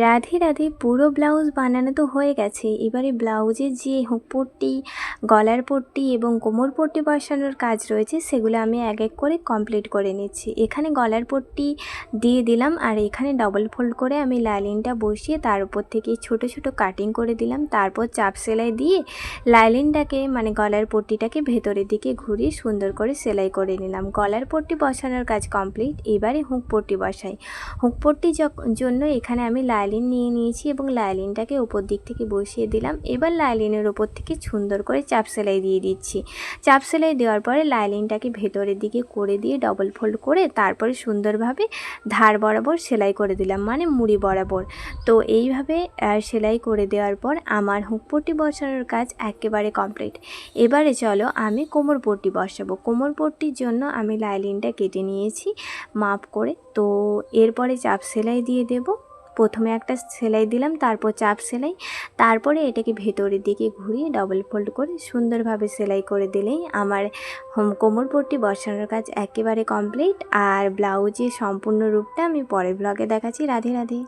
রাধে রাধে। পুরো ব্লাউজ বানানো তো হয়ে গেছে। এবারে ব্লাউজের যে হুক পট্টি, গলার পট্টি এবং কোমর পট্টি বসানোর কাজ রয়েছে সেগুলো আমি এক এক করে কমপ্লিট করে নিচ্ছি। এখানে গলার পট্টি দিয়ে দিলাম আর এখানে ডবল ফোল্ড করে আমি লাইলিনটা বসিয়ে তার উপর থেকে ছোট ছোট কাটিং করে দিলাম। তারপর চাপ সেলাই দিয়ে লাইলিনটাকে মানে গলার পট্টিটাকে ভেতরের দিকে ঘুরিয়ে সুন্দর করে সেলাই করে নিলাম। গলার পট্টি বসানোর কাজ কমপ্লিট। এবারে হুক পট্টি বসাই। হুক পট্টির জন্য এখানে আমি লাইলিন নিয়ে নিয়েছি এবং লাইলিনটাকে উপর দিক থেকে বসিয়ে দিলাম। এবার লাইলিনের উপর থেকে সুন্দর করে চাপ সেলাই দিয়ে দিচ্ছি। চাপ সেলাই দেওয়ার পরে লাইলিনটাকে ভেতরের দিকে করে দিয়ে ডবল ফোল্ড করে তারপরে সুন্দরভাবে ধার বরাবর সেলাই করে দিলাম, মানে মুড়ি বরাবর। তো এইভাবে সেলাই করে দেওয়ার পর আমার হুক পট্টি বসানোর কাজ একেবারে কমপ্লিট। এবারে চলো আমি কোমর পট্টি বসাবো। কোমর পট্টির জন্য আমি লাইলিনটা কেটে নিয়েছি মাপ করে। তো এরপরে চাপ সেলাই দিয়ে দেব। প্রথমে একটা সেলাই দিলাম, তারপর চাপ সেলাই, তারপরে এটাকে ভেতরের দিকে ঘুরিয়ে ডবল ফোল্ড করে সুন্দরভাবে সেলাই করে দিলেই আমার কোমর পট্টি বসানোর কাজ একেবারে কমপ্লিট। আর ব্লাউজের সম্পূর্ণ রূপটা আমি পরের ব্লগে দেখাচ্ছি। রাধে রাধে।